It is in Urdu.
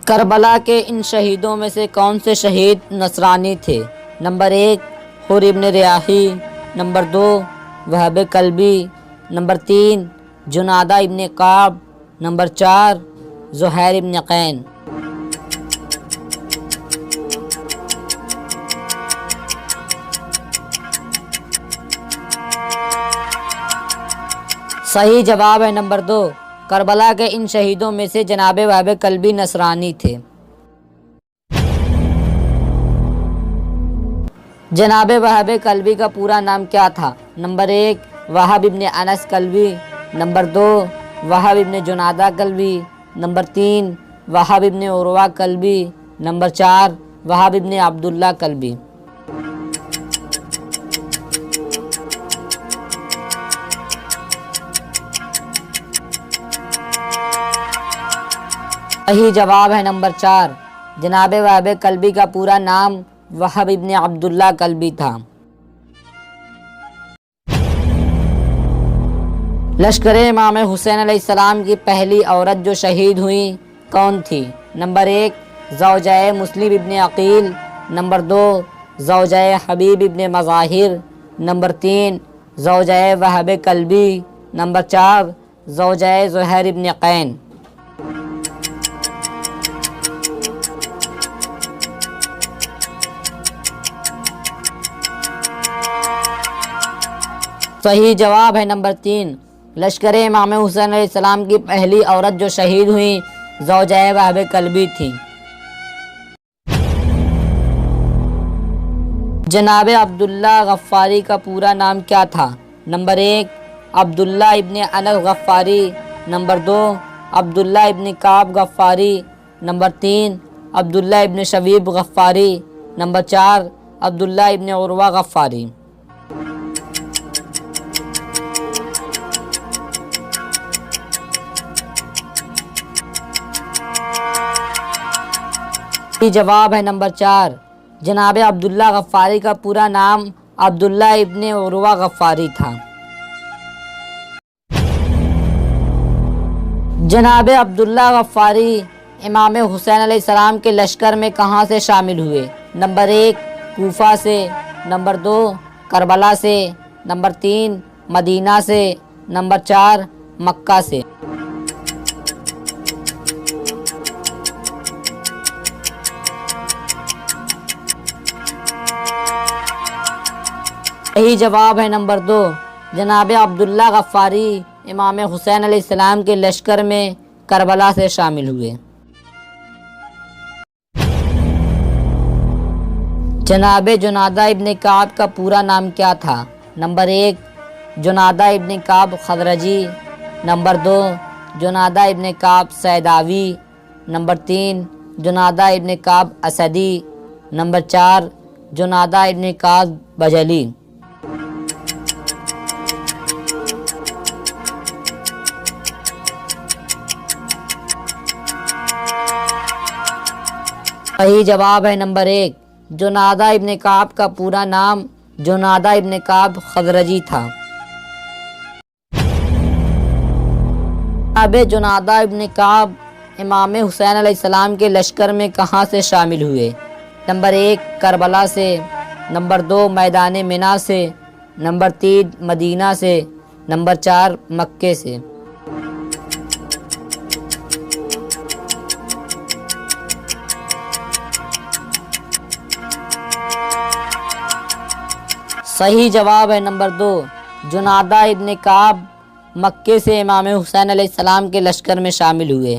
کربلا کے ان شہیدوں میں سے کون سے شہید نصرانی تھے؟ نمبر 1 حر ابن ریاحی، نمبر 2 وہب کلبی، نمبر 3 جنادہ ابن کعب، نمبر 4 زہیر ابن قین۔ صحیح جواب ہے نمبر 2، کربلا کے ان شہیدوں میں سے جناب وہب کلبی نصرانی تھے۔ جناب وہب کلبی کا پورا نام کیا تھا؟ نمبر 1 وہب ابن انس کلبی، نمبر 2 وہب ابن جنادہ کلبی، نمبر 3 وہب ابن عروہ کلبی، نمبر 4 وہب ابن عبداللہ کلبی۔ صحیح جواب ہے نمبر 4، جناب وہب کلبی کا پورا نام وہب ابن عبداللہ کلبی تھا۔ لشکر امام حسین علیہ السلام کی پہلی عورت جو شہید ہوئیں کون تھی؟ نمبر 1 زوجہ مسلم ابن عقیل، نمبر 2 زوجہ حبیب ابن مظاہر، نمبر 3 زوجہ وہب کلبی، نمبر 4 زوجہ زہیر ابن قین۔ صحیح جواب ہے نمبر 3، لشکر امام حسین علیہ السلام کی پہلی عورت جو شہید ہوئیں زوجہ وہب کلبی تھیں۔ جناب عبداللہ غفاری کا پورا نام کیا تھا؟ نمبر 1 عبداللہ ابن انس غفاری، نمبر 2 عبداللہ ابن کعب غفاری، نمبر 3 عبداللہ ابن شبیب غفاری، نمبر 4 عبداللہ ابن عروہ غفاری۔ جواب ہے نمبر 4، جناب عبداللہ غفاری کا پورا نام عبداللہ ابن عروہ غفاری تھا۔ جناب عبداللہ غفاری امام حسین علیہ السلام کے لشکر میں کہاں سے شامل ہوئے؟ نمبر 1 کوفہ سے، نمبر 2 کربلا سے، نمبر 3 مدینہ سے، نمبر 4 مکہ سے۔ صحیح جواب ہے نمبر 2، جناب عبداللہ غفاری امام حسین علیہ السلام کے لشکر میں کربلا سے شامل ہوئے۔ جناب جنادہ ابن کعب کا پورا نام کیا تھا؟ نمبر 1 جنادہ ابن کعب خزرجی، نمبر 2 جنادہ ابن کعب سیداوی، نمبر 3 جنادہ ابن کعب اسدی، نمبر 4 جنادہ ابن کعب بجلی۔ صحیح جواب ہے نمبر 1، جنادہ ابن کعب کا پورا نام جنادہ ابن کعب خزرجی تھا۔ جناب جنادہ ابن کعب امام حسین علیہ السلام کے لشکر میں کہاں سے شامل ہوئے؟ نمبر 1 کربلا سے، نمبر 2 میدان منا سے، نمبر 3 مدینہ سے، نمبر 4 مکے سے۔ صحیح جواب ہے نمبر 2، جنادہ ابن کعب مکے سے امام حسین علیہ السلام کے لشکر میں شامل ہوئے۔